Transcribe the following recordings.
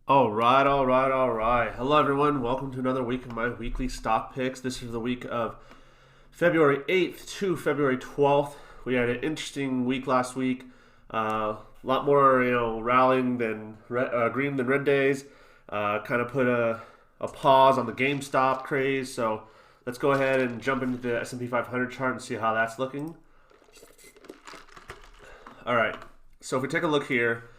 All right. Hello, everyone. Welcome to another week of my weekly stock picks. This is the week of February 8th to February 12th. We had an interesting week last week. A lot more, rallying than green than red days. Kind of put a pause on the GameStop craze. So let's go ahead and jump into the S&P 500 chart and see how that's looking. All right. So if we take a look here.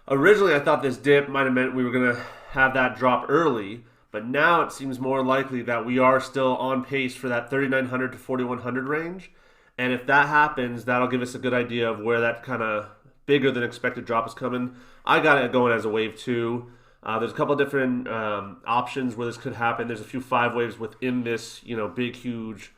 Originally, I thought this dip might have meant we were going to have that drop early, but now it seems more likely that we are still on pace for that 3,900 to 4,100 range. And if that happens, that'll give us a good idea of where that kind of bigger than expected drop is coming. I got it going as a wave two. There's a couple different options where this could happen. There's a few five waves within this, big, huge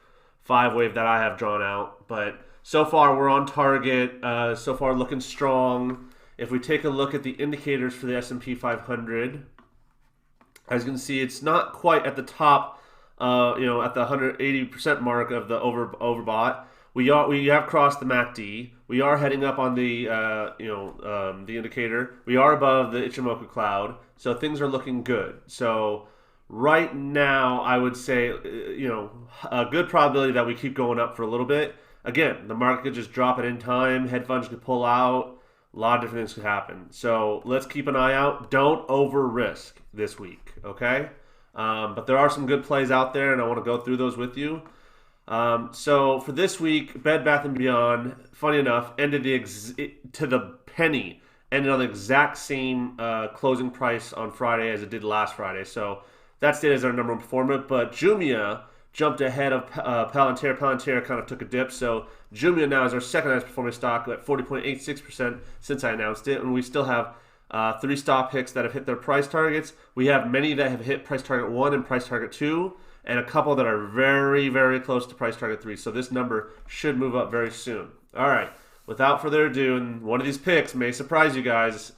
five wave that I have drawn out. But so far, we're on target. So far, looking strong. If we take a look at the indicators for the S&P 500, as you can see, it's not quite at the top, at the 180% mark of the overbought. We have crossed the MACD. We are heading up on the the indicator. We are above the Ichimoku cloud, so things are looking good. So right now, I would say a good probability that we keep going up for a little bit. Again, the market could just drop at any time. Hedge funds could pull out. A lot of different things could happen. So let's keep an eye out. Don't over risk this week, okay? But there are some good plays out there, and I want to go through those with you. So for this week, Bed Bath & Beyond, funny enough, ended to the penny. Ended on the exact same closing price on Friday as it did last Friday. So that stayed as our number one performer. But Jumia jumped ahead of Palantir. Palantir kind of took a dip. So Jumia now is our second highest performing stock at 40.86% since I announced it. And we still have three stock picks that have hit their price targets. We have many that have hit price target 1 and price target 2, and a couple that are very, very close to price target 3. So this number should move up very soon. All right. Without further ado, and one of these picks may surprise you guys.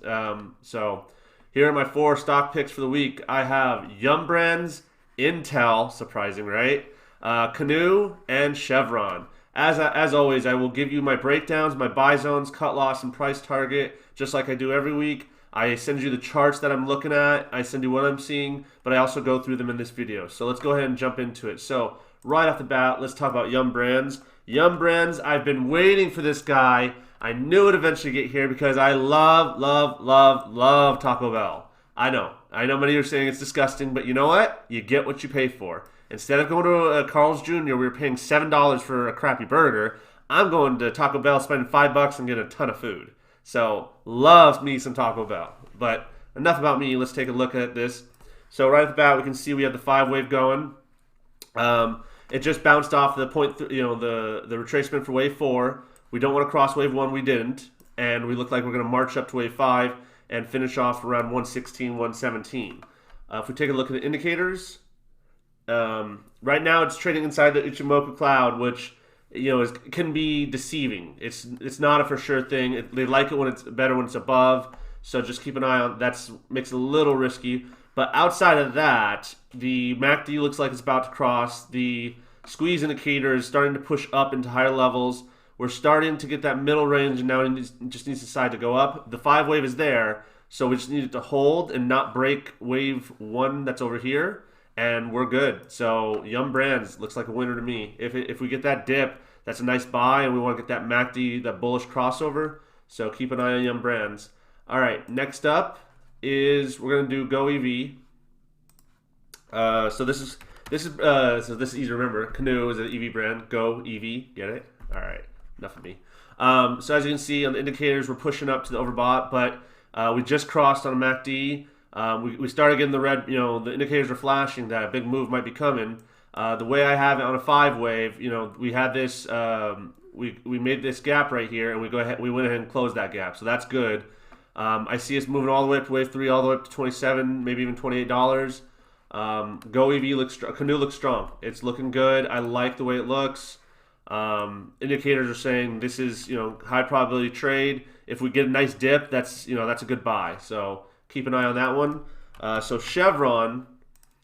So here are my 4 stock picks for the week. I have Yum Brands, Intel, surprising, right? Canoo, and Chevron. As always, I will give you my breakdowns, my buy zones, cut loss, and price target, just like I do every week. I send you the charts that I'm looking at. I send you what I'm seeing, but I also go through them in this video. So let's go ahead and jump into it. So right off the bat, let's talk about Yum Brands. Yum Brands, I've been waiting for this guy. I knew it eventually get here because I love Taco Bell. I know many of you are saying it's disgusting, but you know what? You get what you pay for. Instead of going to a Carl's Jr., we were paying $7 for a crappy burger. I'm going to Taco Bell, spending $5 and getting a ton of food. So, loves me some Taco Bell. But enough about me. Let's take a look at this. So, right at the bat, we can see we have the 5-wave going. It just bounced off the point, the retracement for wave 4. We don't want to cross wave 1. We didn't. And we look like we're going to march up to wave 5 and finish off around 116, 117. If we take a look at the indicators, right now it's trading inside the Ichimoku cloud, which can be deceiving. It's not a for sure thing. They like it when it's better when it's above. So just keep an eye on that. Makes it a little risky. But outside of that, the MACD looks like it's about to cross. The squeeze indicator is starting to push up into higher levels. We're starting to get that middle range, and now it just needs to decide to go up. The 5-wave is there, so we just need it to hold and not break wave 1 that's over here, and we're good. So Yum Brands looks like a winner to me. If we get that dip, that's a nice buy, and we want to get that MACD, that bullish crossover. So keep an eye on Yum Brands. All right, next up is we're gonna do Go EV. So this is easy to remember. Canoo is an EV brand. Go EV, get it? All right. Enough of me. So as you can see on the indicators, we're pushing up to the overbought, but we just crossed on a MACD. We started getting the red, the indicators are flashing that a big move might be coming. The way I have it on a 5-wave, we had this, we made this gap right here, and we went ahead and closed that gap, so that's good. I see us moving all the way up to wave 3, all the way up to 27, maybe even $28. Go EV Canoo looks strong. It's looking good. I like the way it looks. Indicators are saying this is high probability trade. If we get a nice dip, that's a good buy. So keep an eye on that one. So Chevron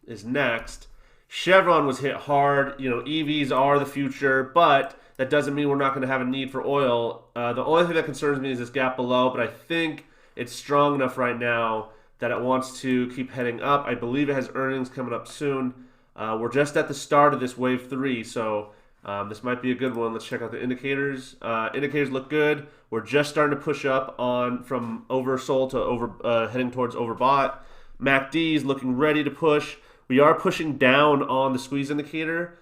is next. Chevron was hit hard. EVs are the future, but that doesn't mean we're not going to have a need for oil. The only thing that concerns me is this gap below, but I think it's strong enough right now that it wants to keep heading up. I believe it has earnings coming up soon. We're just at the start of this wave 3, so this might be a good one. Let's check out the indicators. Indicators look good. We're just starting to push up on from oversold to heading towards overbought. MACD is looking ready to push. We are pushing down on the squeeze indicator,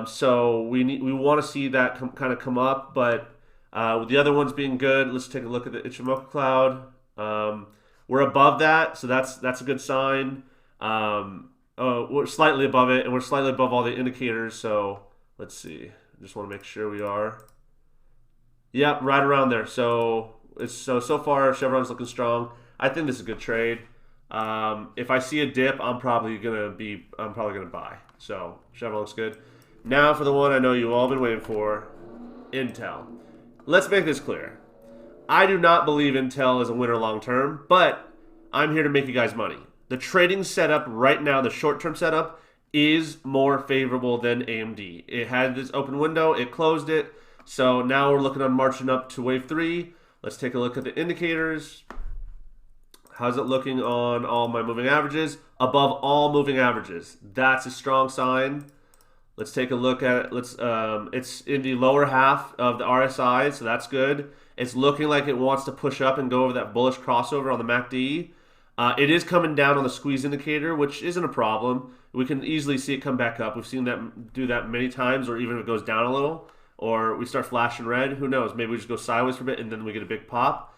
so we want to see that kind of come up. But with the other ones being good, let's take a look at the Ichimoku cloud. We're above that, so that's a good sign. We're slightly above it, and we're slightly above all the indicators. So let's see. I just want to make sure we are. Yep, right around there. So so far Chevron's looking strong. I think this is a good trade. If I see a dip, I'm probably gonna buy. So Chevron looks good. Now for the one I know you all been waiting for, Intel. Let's make this clear. I do not believe Intel is a winner long term, but I'm here to make you guys money. The trading setup right now, the short-term setup, is more favorable than AMD. It had this open window, it closed it, so now we're looking on marching up to wave 3. Let's take a look at the indicators. How's it looking on all my moving averages? Above all moving averages. That's a strong sign. Let's take a look at it's in the lower half of the RSI, so that's good. It's looking like it wants to push up and go over that bullish crossover on the MACD. It is coming down on the squeeze indicator, which isn't a problem. We can easily see it come back up. We've seen that do that many times, or even if it goes down a little, or we start flashing red. Who knows? Maybe we just go sideways for a bit and then we get a big pop.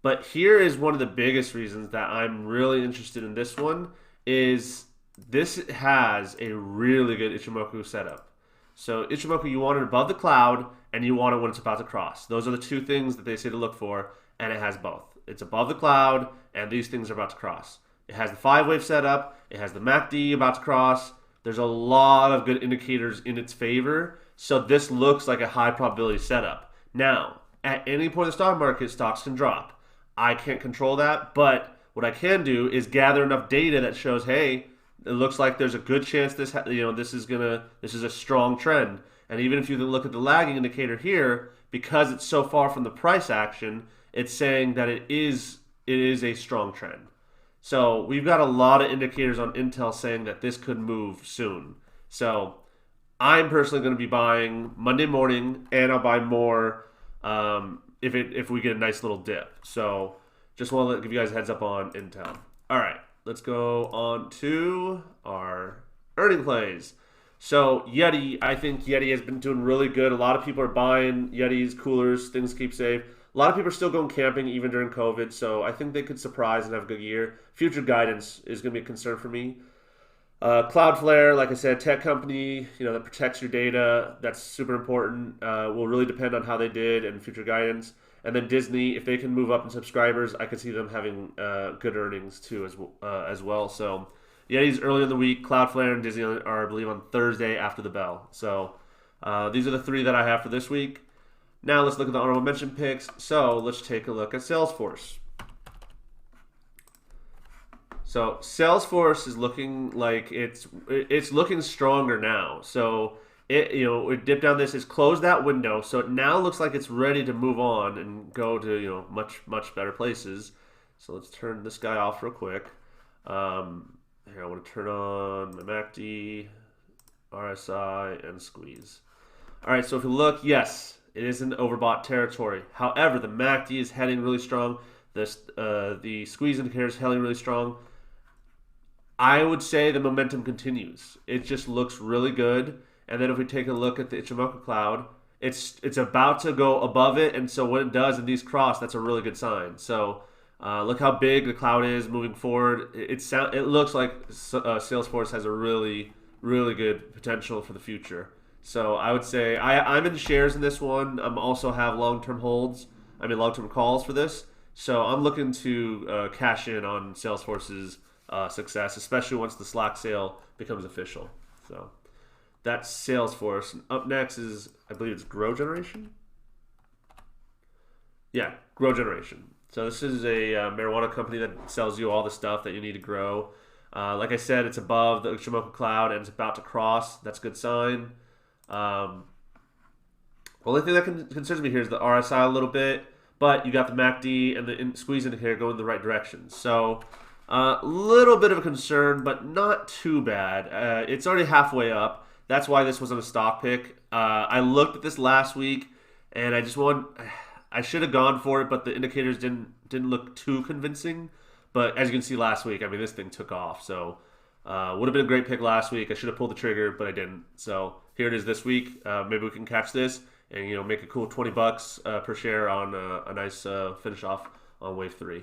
But here is one of the biggest reasons that I'm really interested in this one is this has a really good Ichimoku setup. So Ichimoku, you want it above the cloud and you want it when it's about to cross. Those are the two things that they say to look for, and it has both. It's above the cloud and these things are about to cross. It has the 5-wave setup. It has the MACD about to cross. There's a lot of good indicators in its favor. So this looks like a high probability setup. Now, at any point in the stock market, stocks can drop. I can't control that, but what I can do is gather enough data that shows, hey, it looks like there's a good chance this is a strong trend. And even if you look at the lagging indicator here, because it's so far from the price action, it's saying that it is a strong trend. So we've got a lot of indicators on Intel saying that this could move soon. So I'm personally going to be buying Monday morning, and I'll buy more if we get a nice little dip. So just want to give you guys a heads up on Intel. All right, let's go on to our earning plays. So Yeti, I think Yeti has been doing really good. A lot of people are buying Yetis, coolers, things to keep safe. A lot of people are still going camping even during COVID, so I think they could surprise and have a good year. Future guidance is going to be a concern for me. Cloudflare, like I said, tech company, that protects your data. That's super important. Will really depend on how they did and future guidance. And then Disney, if they can move up in subscribers, I could see them having good earnings too as well. So Yeti's early in the week. Cloudflare and Disney are, I believe, on Thursday after the bell. So these are the 3 that I have for this week. Now let's look at the honorable mention picks. So let's take a look at Salesforce. So Salesforce is looking like it's looking stronger now. So it dipped down this, it's closed that window. So it now looks like it's ready to move on and go to much better places. So let's turn this guy off real quick. Here, I want to turn on my MACD, RSI, and squeeze. All right, so if you look, yes, it is in overbought territory. However, the MACD is heading really strong. The squeeze indicator is heading really strong. I would say the momentum continues. It just looks really good. And then if we take a look at the Ichimoku cloud, it's about to go above it. And so when it does and these cross, that's a really good sign. So look how big the cloud is moving forward. It looks like Salesforce has a really, really good potential for the future. So I would say I'm in shares in this one. I'm also have long-term calls for this. So I'm looking to cash in on Salesforce's success, especially once the Slack sale becomes official. So that's Salesforce. And up next is, I believe it's Grow Generation. Yeah, Grow Generation. So this is a marijuana company that sells you all the stuff that you need to grow. Like I said, it's above the Ichimoku cloud and it's about to cross. That's a good sign. The only thing that concerns me here is the RSI a little bit, but you got the MACD and the squeeze indicator going in the right direction. So Little bit of a concern, but not too bad. It's already halfway up. That's why this wasn't a stock pick. I looked at this last week, and I should have gone for it, but the indicators didn't look too convincing. But as you can see last week, I mean, this thing took off. So would have been a great pick last week. I should have pulled the trigger, but I didn't. So here it is this week. Maybe we can catch this and make a cool $20 per share on a nice finish off on wave 3.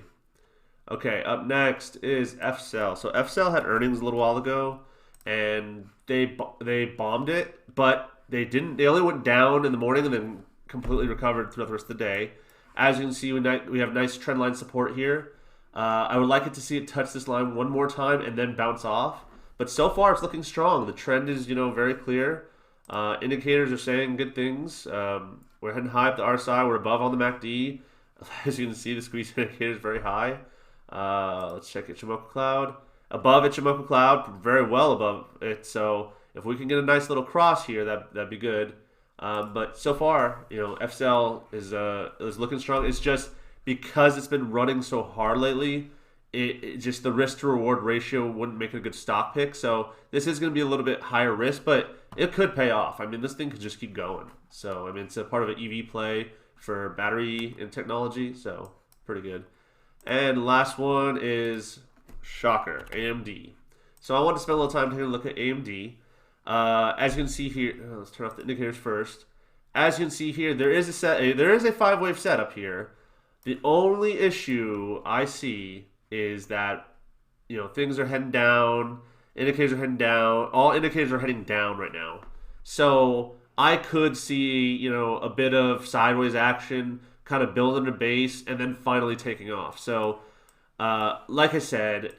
Okay, up next is FCell. So FCell had earnings a little while ago, and they bombed it, but they didn't. They only went down in the morning and then completely recovered throughout the rest of the day. As you can see, we have nice trend line support here. I would like it to see it touch this line one more time and then bounce off. But so far, it's looking strong. The trend is, very clear. Indicators are saying good things. We're heading high up the RSI. We're above on the MACD. As you can see, the squeeze indicator is very high. Let's check Ichimoku Cloud. Above Ichimoku Cloud, very well above it. So if we can get a nice little cross here, that'd be good. But so far, FCell is looking strong. It's just because it's been running so hard lately, it just the risk to reward ratio wouldn't make it a good stock pick. So this is going to be a little bit higher risk, but it could pay off. I mean, this thing could just keep going. So I mean, it's a part of an EV play for battery and technology. So pretty good. And last one is shocker, AMD. So I want to spend a little time taking a look at AMD. As you can see here, let's turn off the indicators first. As you can see here, there is a 5-wave setup here. The only issue I see is that things are heading down, indicators are heading down, all indicators are heading down right now. So I could see a bit of sideways action, kind of building a base, and then finally taking off. So like I said,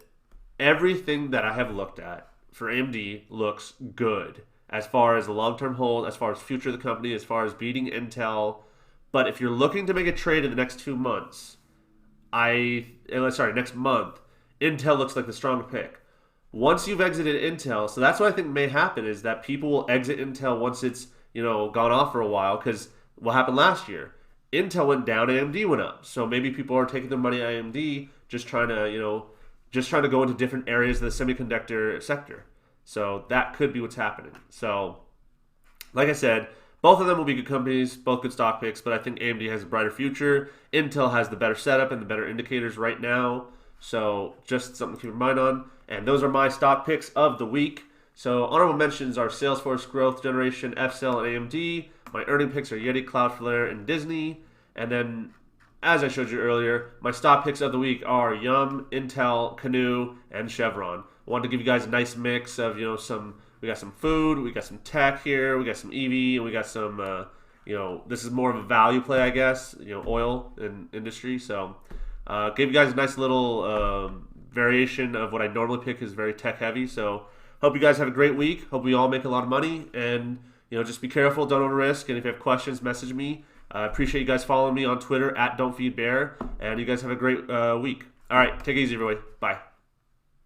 everything that I have looked at for AMD looks good as far as the long-term hold, as far as future of the company, as far as beating Intel. But if you're looking to make a trade in the next 2 months, next month, Intel looks like the stronger pick. Once you've exited Intel, so that's what I think may happen is that people will exit Intel once it's gone off for a while, because what happened last year, Intel went down, AMD went up. So maybe people are taking their money at AMD, just trying to go into different areas of the semiconductor sector. So that could be what's happening. So, like I said, both of them will be good companies, both good stock picks, but I think AMD has a brighter future. Intel has the better setup and the better indicators right now. So just something to keep in mind on. And those are my stock picks of the week. So honorable mentions are Salesforce, Growth Generation, FCell, and AMD. My earning picks are Yeti, Cloudflare, and Disney. And then, as I showed you earlier, my stock picks of the week are Yum, Intel, Canoo, and Chevron. I wanted to give you guys a nice mix of, we got some food, we got some tech here, we got some EV, and we got some, this is more of a value play, I guess, oil and industry. So, gave you guys a nice little variation of what I normally pick is very tech heavy. So, hope you guys have a great week. Hope we all make a lot of money, and just be careful, don't over risk. And if you have questions, message me. I appreciate you guys following me on Twitter @Don'tFeedBear, and you guys have a great week. All right, take it easy, everybody. Bye.